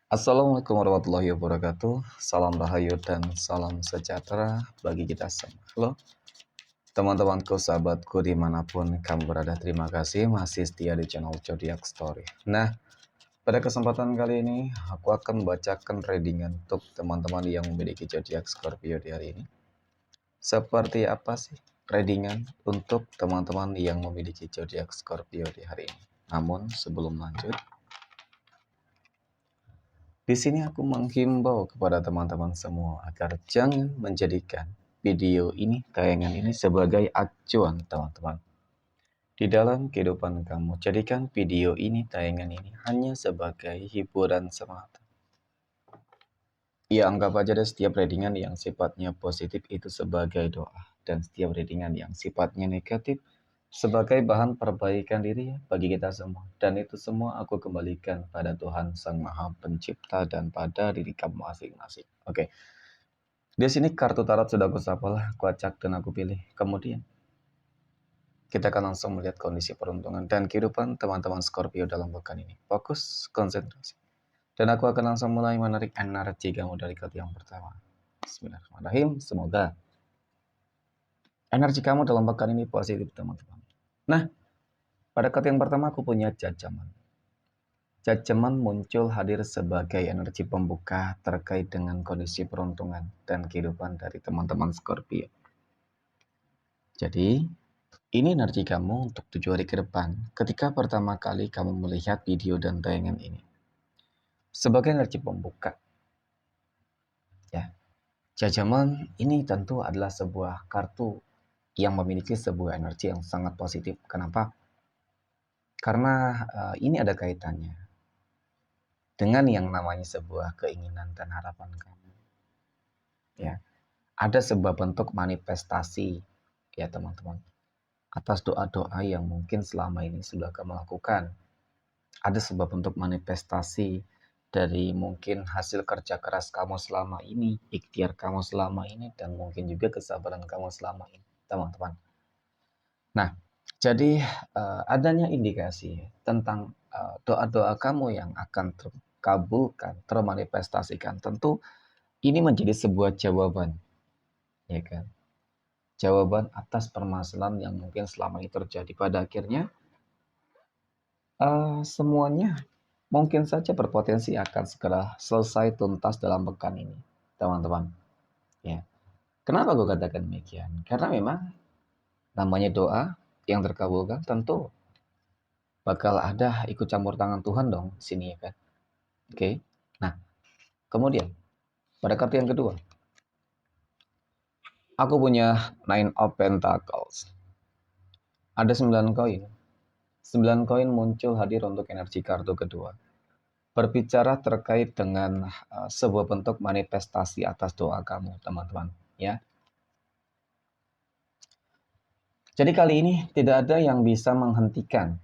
Assalamualaikum warahmatullahi wabarakatuh. Salam rahayu dan salam sejahtera bagi kita semua. Halo teman-temanku, sahabatku dimanapun kamu berada. Terima kasih masih setia di channel Zodiac Story. Nah, pada kesempatan kali ini aku akan membacakan readingan untuk teman-teman yang memiliki zodiak Scorpio di hari ini. Seperti apa sih readingan untuk teman-teman yang memiliki zodiak Scorpio di hari ini? Namun sebelum lanjut, di sini aku menghimbau kepada teman-teman semua agar jangan menjadikan video ini, tayangan ini sebagai acuan teman-teman. Di dalam kehidupan kamu, jadikan video ini, tayangan ini hanya sebagai hiburan semata. Ya, anggap aja deh setiap readingan yang sifatnya positif itu sebagai doa. Dan setiap readingan yang sifatnya negatif sebagai bahan perbaikan diri ya bagi kita semua. Dan itu semua aku kembalikan pada Tuhan Sang Maha Pencipta dan pada diri kamu masing-masing. Oke. Di sini kartu tarot sudah aku shuffle, aku acak dan aku pilih. Kemudian kita akan langsung melihat kondisi peruntungan dan kehidupan teman-teman Scorpio dalam pekan ini. Fokus, konsentrasi. Dan aku akan langsung mulai menarik energi kamu dari kartu yang pertama. Bismillahirrahmanirrahim. Semoga energi kamu dalam pekan ini positif teman-teman. Nah, pada kartu yang pertama aku punya jajaman. Jajaman muncul hadir sebagai energi pembuka terkait dengan kondisi peruntungan dan kehidupan dari teman-teman Scorpio. Jadi, ini energi kamu untuk 7 hari ke depan ketika pertama kali kamu melihat video dan tayangan ini. Sebagai energi pembuka. Ya, jajaman ini tentu adalah sebuah kartu yang memiliki sebuah energi yang sangat positif. Kenapa? Karena ini ada kaitannya dengan yang namanya sebuah keinginan dan harapan kamu. Ya, ada sebuah bentuk manifestasi ya teman-teman atas doa-doa yang mungkin selama ini sudah kamu lakukan. Ada sebuah bentuk manifestasi dari mungkin hasil kerja keras kamu selama ini, ikhtiar kamu selama ini, dan mungkin juga kesabaran kamu selama ini, teman-teman. Nah, jadi adanya indikasi tentang doa-doa kamu yang akan terkabulkan, termanifestasikan. Tentu ini menjadi sebuah jawaban, ya kan? Jawaban atas permasalahan yang mungkin selama ini terjadi. Pada akhirnya semuanya mungkin saja berpotensi akan segera selesai tuntas dalam pekan ini, teman-teman. Ya, kenapa gue katakan demikian? Karena memang namanya doa yang terkabulkan tentu bakal ada ikut campur tangan Tuhan dong di sini ya kan. Oke. Nah, kemudian pada kartu yang kedua, aku punya Nine of Pentacles. Ada 9 koin. 9 koin muncul hadir untuk energi kartu kedua. Berbicara terkait dengan sebuah bentuk manifestasi atas doa kamu, teman-teman, ya. Jadi kali ini tidak ada yang bisa menghentikan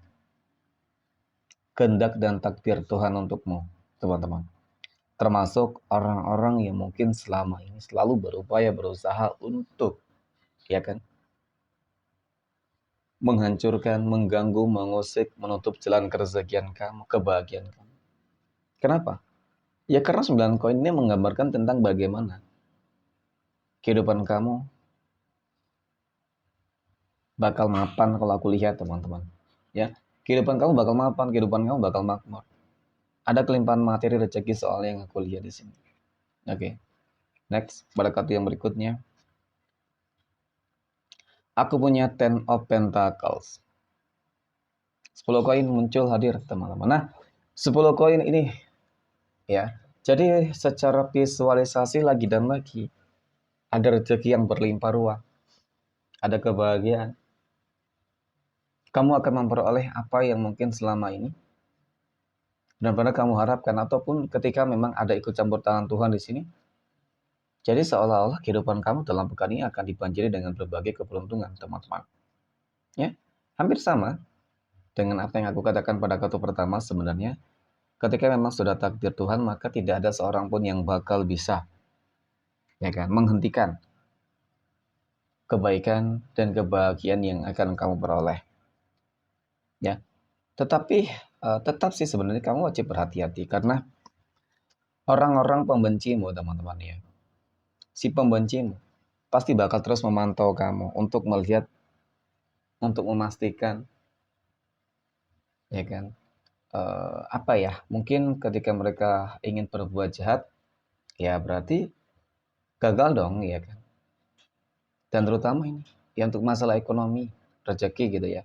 kehendak dan takdir Tuhan untukmu, teman-teman. Termasuk orang-orang yang mungkin selama ini selalu berupaya berusaha untuk, ya kan, menghancurkan, mengganggu, mengusik, menutup jalan kerezekian kamu, kebahagiaan kamu. Kenapa? Ya karena 9 koin ini menggambarkan tentang bagaimana kehidupan kamu bakal mapan kalau aku lihat, teman-teman. Ya, kehidupan kamu bakal mapan, kehidupan kamu bakal makmur. Ada kelimpahan materi rezeki soal yang aku lihat di sini. Oke. Next, pada kartu yang berikutnya. Aku punya Ten of Pentacles. 10 koin muncul hadir, teman-teman. Nah, 10 koin ini ya. Jadi secara visualisasi lagi dan lagi ada rezeki yang berlimpah ruah. Ada kebahagiaan. Kamu akan memperoleh apa yang mungkin selama ini dan pada kamu harapkan, ataupun ketika memang ada ikut campur tangan Tuhan di sini. Jadi seolah-olah kehidupan kamu dalam pekan ini akan dibanjiri dengan berbagai keberuntungan, teman-teman. Ya, hampir sama dengan apa yang aku katakan pada kartu pertama sebenarnya. Ketika memang sudah takdir Tuhan, maka tidak ada seorang pun yang bakal bisa, ya kan, menghentikan kebaikan dan kebahagiaan yang akan kamu peroleh. Ya, tetapi tetap sih sebenarnya kamu wajib berhati-hati karena Orang-orang pembencimu, teman-teman ya. Si pembencimu pasti bakal terus memantau kamu untuk melihat, untuk memastikan, ya kan? Apa ya? Mungkin ketika mereka ingin berbuat jahat, ya berarti gagal dong, ya kan? Dan terutama ini, ya untuk masalah ekonomi, rezeki gitu ya.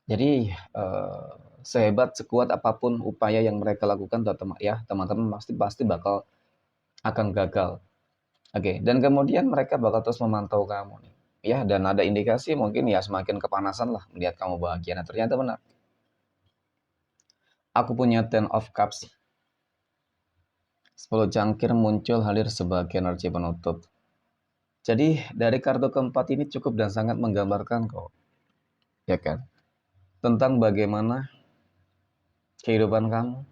Jadi sehebat sekuat apapun upaya yang mereka lakukan, ya teman-teman pasti pasti bakal akan gagal. Oke, dan kemudian mereka bakal terus memantau kamu nih. Ya, dan ada indikasi mungkin ya semakin kepanasan lah melihat kamu bahagia. Nah, ternyata benar. Aku punya Ten of Cups. 10 cangkir muncul hadir sebagai energi penutup. Jadi, dari kartu keempat ini cukup dan sangat menggambarkan kok. Ya kan? Tentang bagaimana kehidupan kamu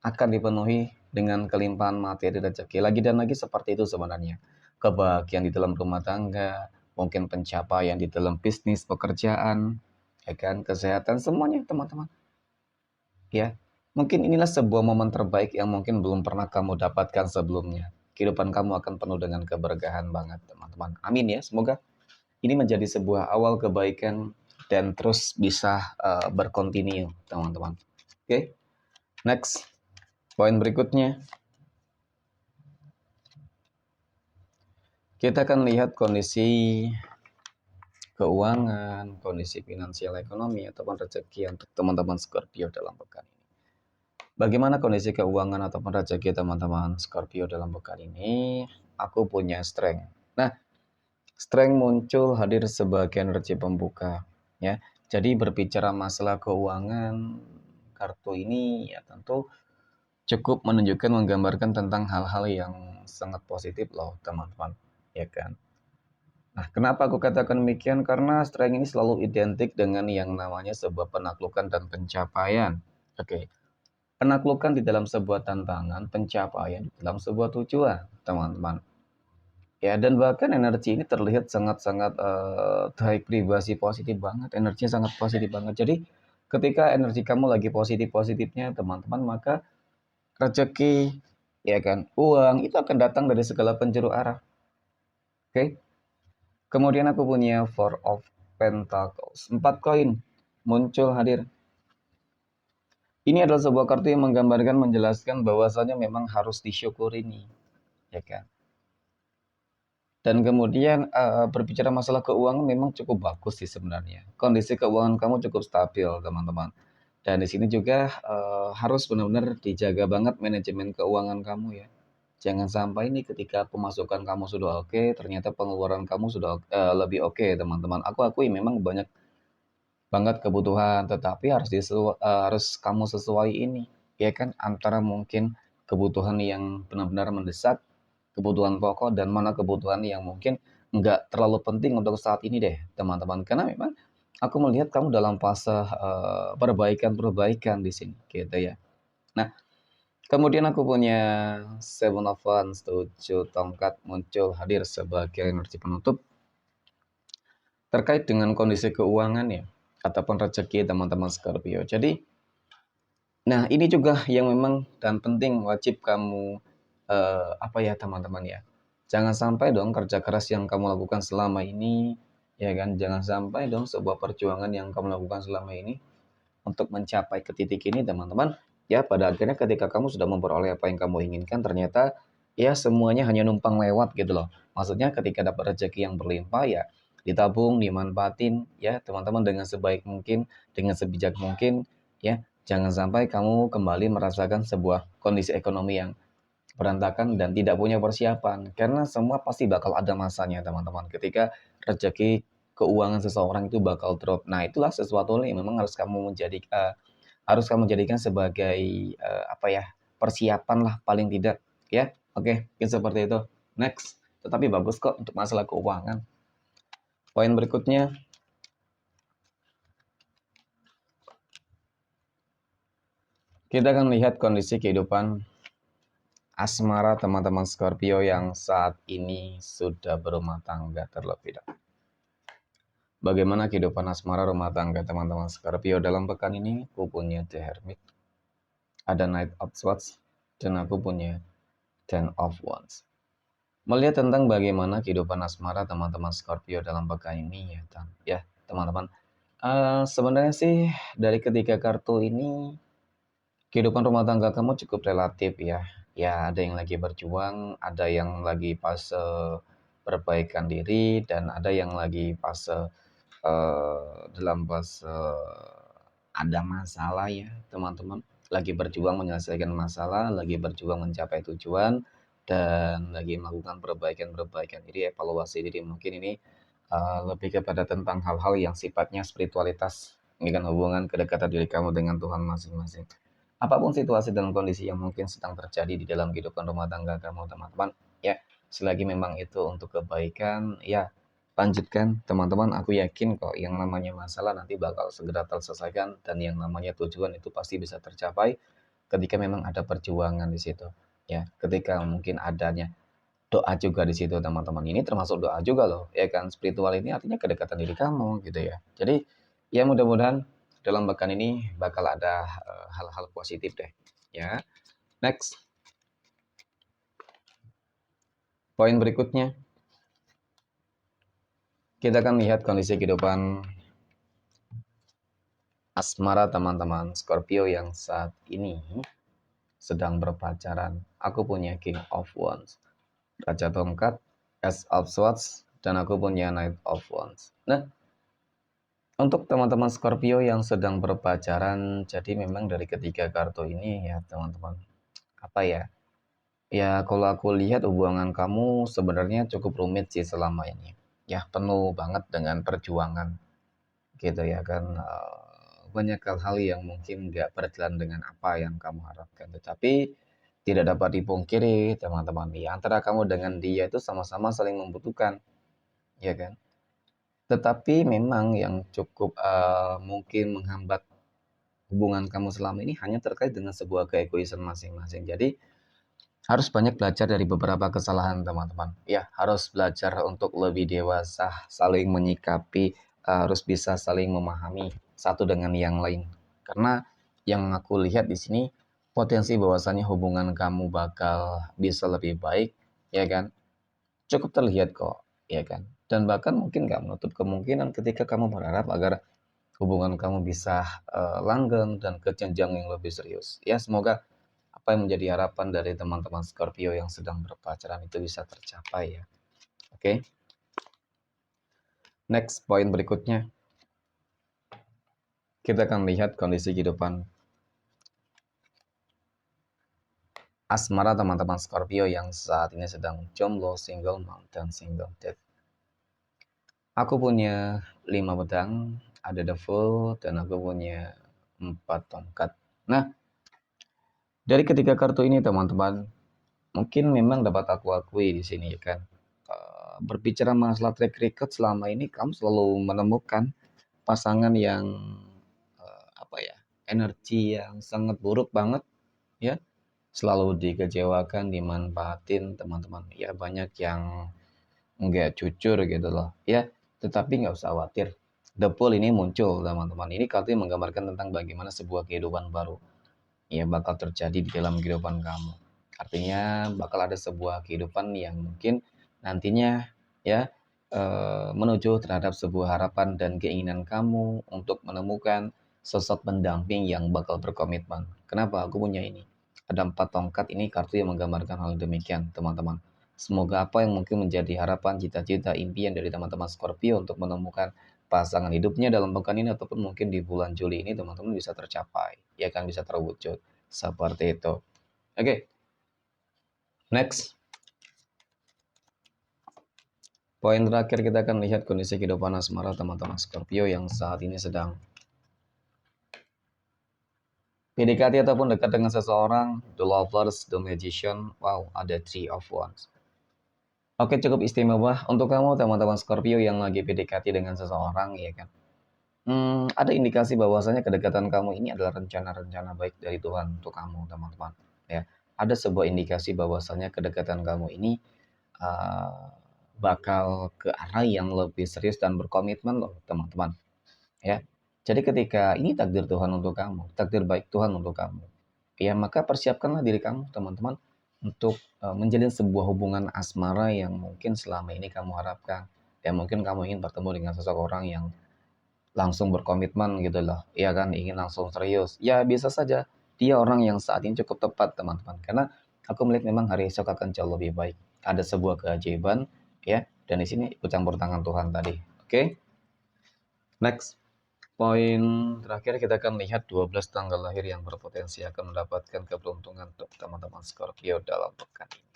akan dipenuhi dengan kelimpahan materi rezeki. Lagi dan lagi seperti itu sebenarnya. Kebahagiaan di dalam rumah tangga, mungkin pencapaian di dalam bisnis, pekerjaan, ya kan, kesehatan, semuanya teman-teman. Ya, mungkin inilah sebuah momen terbaik yang mungkin belum pernah kamu dapatkan sebelumnya. Kehidupan kamu akan penuh dengan keberkahan banget, teman-teman. Amin ya, semoga ini menjadi sebuah awal kebaikan dan terus bisa berkontinu, teman-teman. Oke, next. Poin berikutnya, kita akan lihat kondisi keuangan, kondisi finansial ekonomi, ataupun rezeki untuk teman-teman Scorpio dalam pekan ini. Bagaimana kondisi keuangan ataupun rezeki teman-teman Scorpio dalam pekan ini? Aku punya strength. Nah, strength muncul hadir sebagai energi pembuka. Ya, jadi berbicara masalah keuangan, kartu ini ya tentu cukup menunjukkan, menggambarkan tentang hal-hal yang sangat positif loh teman-teman. Ya kan? Nah, kenapa aku katakan demikian? Karena strength ini selalu identik dengan yang namanya sebuah penaklukan dan pencapaian. Oke, penaklukan di dalam sebuah tantangan, pencapaian di dalam sebuah tujuan, teman-teman. Ya, dan bahkan energi ini terlihat sangat-sangat high privasi, positif banget, energinya sangat positif banget. Jadi, ketika energi kamu lagi positif-positifnya, teman-teman, maka rezeki, ya kan, uang itu akan datang dari segala penjuru arah. Oke? Kemudian aku punya Four of Pentacles. 4 koin muncul hadir. Ini adalah sebuah kartu yang menggambarkan, menjelaskan bahwasanya memang harus disyukuri nih, ya kan. Dan kemudian berbicara masalah keuangan memang cukup bagus sih sebenarnya. Kondisi keuangan kamu cukup stabil, teman-teman. Dan di sini juga harus benar-benar dijaga banget manajemen keuangan kamu ya. Jangan sampai ini ketika pemasukan kamu sudah oke, ternyata pengeluaran kamu sudah lebih oke, teman-teman. Aku akui memang banyak banget kebutuhan, tetapi harus kamu sesuai ini, ya kan, antara mungkin kebutuhan yang benar-benar mendesak, kebutuhan pokok, dan mana kebutuhan yang mungkin nggak terlalu penting untuk saat ini deh, teman-teman. Karena memang aku melihat kamu dalam fase perbaikan-perbaikan di sini, gitu ya. Nah, kemudian aku punya Seven of Wands, 7 tongkat muncul hadir sebagai energi penutup terkait dengan kondisi keuangan ya, ataupun rezeki teman-teman Scorpio. Jadi, nah ini juga yang memang dan penting wajib kamu apa ya teman-teman ya. Jangan sampai dong kerja keras yang kamu lakukan selama ini, ya kan? Jangan sampai dong sebuah perjuangan yang kamu lakukan selama ini untuk mencapai ke titik ini teman-teman. Ya pada akhirnya ketika kamu sudah memperoleh apa yang kamu inginkan, ternyata ya semuanya hanya numpang lewat gitu loh. Maksudnya ketika dapat rezeki yang berlimpah ya ditabung, dimanfaatin ya teman-teman dengan sebaik mungkin, dengan sebijak mungkin ya. Jangan sampai kamu kembali merasakan sebuah kondisi ekonomi yang berantakan dan tidak punya persiapan. Karena semua pasti bakal ada masanya teman-teman. Ketika rezeki keuangan seseorang itu bakal drop. Nah, itulah sesuatu yang memang harus kamu jadikan sebagai apa ya? Persiapan lah paling tidak, ya. Oke, mungkin seperti itu. Next. Tetapi bagus kok untuk masalah keuangan. Poin berikutnya, kita akan lihat kondisi kehidupan asmara teman-teman Scorpio yang saat ini sudah berumah tangga terlebih dahulu. Bagaimana kehidupan asmara rumah tangga teman-teman Scorpio dalam pekan ini? Aku punya The Hermit, ada Knight of Swords, dan aku punya Ten of Wands. Melihat tentang bagaimana kehidupan asmara teman-teman Scorpio dalam pekan ini ya teman-teman. Sebenarnya sih dari ketiga kartu ini kehidupan rumah tangga kamu cukup relatif ya. Ya, ada yang lagi berjuang, ada yang lagi fase perbaikan diri, dan ada yang lagi fase dalam fase ada masalah ya, teman-teman. Lagi berjuang menyelesaikan masalah, lagi berjuang mencapai tujuan, dan lagi melakukan perbaikan-perbaikan diri, evaluasi diri. Mungkin ini lebih kepada tentang hal-hal yang sifatnya spiritualitas, ini kan hubungan kedekatan diri kamu dengan Tuhan masing-masing. Apapun situasi dan kondisi yang mungkin sedang terjadi di dalam kehidupan rumah tangga kamu, teman-teman, ya, selagi memang itu untuk kebaikan, ya, lanjutkan, teman-teman. Aku yakin kok yang namanya masalah nanti bakal segera terselesaikan, dan yang namanya tujuan itu pasti bisa tercapai ketika memang ada perjuangan di situ, ya. Ketika mungkin adanya doa juga di situ, teman-teman. Ini termasuk doa juga loh, ya kan? Spiritual ini artinya kedekatan diri kamu, gitu ya. Jadi, ya mudah-mudahan dalam pekan ini bakal ada hal-hal positif deh, ya. Next, poin berikutnya, kita akan lihat kondisi kehidupan asmara teman-teman Scorpio yang saat ini sedang berpacaran. Aku punya King of Wands, Raja Tongkat, Ace of Swords, dan aku punya Knight of Wands. Nah, untuk teman-teman Scorpio yang sedang berpacaran, jadi memang dari ketiga kartu ini ya teman-teman, apa ya? Ya kalau aku lihat hubungan kamu sebenarnya cukup rumit sih selama ini. Ya penuh banget dengan perjuangan gitu ya kan. Banyak hal-hal yang mungkin nggak berjalan dengan apa yang kamu harapkan. Tetapi tidak dapat dipungkiri teman-teman, ya antara kamu dengan dia itu sama-sama saling membutuhkan, ya kan. Tetapi memang yang cukup mungkin menghambat hubungan kamu selama ini hanya terkait dengan sebuah keegoisan masing-masing. Jadi harus banyak belajar dari beberapa kesalahan teman-teman. Ya, harus belajar untuk lebih dewasa, saling menyikapi, harus bisa saling memahami satu dengan yang lain. Karena yang aku lihat di sini potensi bahwasannya hubungan kamu bakal bisa lebih baik, ya kan? Cukup terlihat kok, ya kan? Dan bahkan mungkin nggak menutup kemungkinan ketika kamu berharap agar hubungan kamu bisa langgeng dan ke jenjang yang lebih serius. Ya, semoga apa yang menjadi harapan dari teman-teman Scorpio yang sedang berpacaran itu bisa tercapai ya. Oke. Next, poin berikutnya. Kita akan lihat kondisi kehidupan asmara teman-teman Scorpio yang saat ini sedang jomblo, single mom, dan single dad. Aku punya 5 pedang, ada the full, dan aku punya 4 tongkat. Nah, dari ketiga kartu ini teman-teman, mungkin memang dapat aku akui di sini ya kan. Berbicara masalah track record selama ini kamu selalu menemukan pasangan yang apa ya, energi yang sangat buruk banget ya, selalu dikecewakan, dimanfaatin teman-teman. Ya banyak yang nggak jujur gitu loh ya, tetapi nggak usah khawatir. The Pool ini muncul teman-teman. Ini kartu yang menggambarkan tentang bagaimana sebuah kehidupan baru ya bakal terjadi di dalam kehidupan kamu. Artinya bakal ada sebuah kehidupan yang mungkin nantinya ya menuju terhadap sebuah harapan dan keinginan kamu untuk menemukan sosok pendamping yang bakal berkomitmen. Kenapa aku punya ini? Ada 4 tongkat, ini kartu yang menggambarkan hal demikian, teman-teman. Semoga apa yang mungkin menjadi harapan, cita-cita, impian dari teman-teman Scorpio untuk menemukan pasangan hidupnya dalam pekan ini ataupun mungkin di bulan Juli ini teman-teman bisa tercapai, ya kan, bisa terwujud seperti itu. Oke, next. Poin terakhir kita akan lihat kondisi kehidupan asmara teman-teman Scorpio yang saat ini sedang PDKT ataupun dekat dengan seseorang. The Lovers, The Magician, wow, ada Three of Wands. Oke, cukup istimewa untuk kamu teman-teman Scorpio yang lagi PDKT dengan seseorang, ya kan. Ada indikasi bahwasanya kedekatan kamu ini adalah rencana-rencana baik dari Tuhan untuk kamu, teman-teman. Ya, ada sebuah indikasi bahwasanya kedekatan kamu ini uh, bakal ke arah yang lebih serius dan berkomitmen loh, teman-teman. Ya, jadi ketika ini takdir Tuhan untuk kamu, takdir baik Tuhan untuk kamu. ya maka persiapkanlah diri kamu, teman-teman, untuk menjalin sebuah hubungan asmara yang mungkin selama ini kamu harapkan. Ya mungkin kamu ingin bertemu dengan seseorang yang langsung berkomitmen gitu loh, ya kan, ingin langsung serius. Ya bisa saja dia orang yang saat ini cukup tepat, teman-teman. Karena aku melihat memang hari esok akan jauh lebih baik. Ada sebuah keajaiban, ya, dan di sini ikut campur tangan Tuhan tadi. Oke? Next. Poin terakhir kita akan lihat 12 tanggal lahir yang berpotensi akan mendapatkan keberuntungan untuk teman-teman Scorpio dalam pekan ini.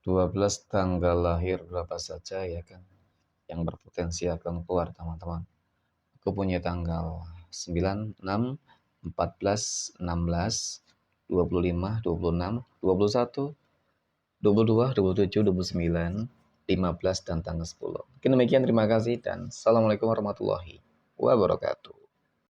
12 tanggal lahir berapa saja ya kan yang berpotensi akan keluar, teman-teman. Aku punya tanggal 9, 6, 14, 16, 25, 26, 21, 22, 27, 29, 15, dan tanggal 10. Mungkin demikian, terima kasih dan Assalamualaikum warahmatullahi wabarakatuh.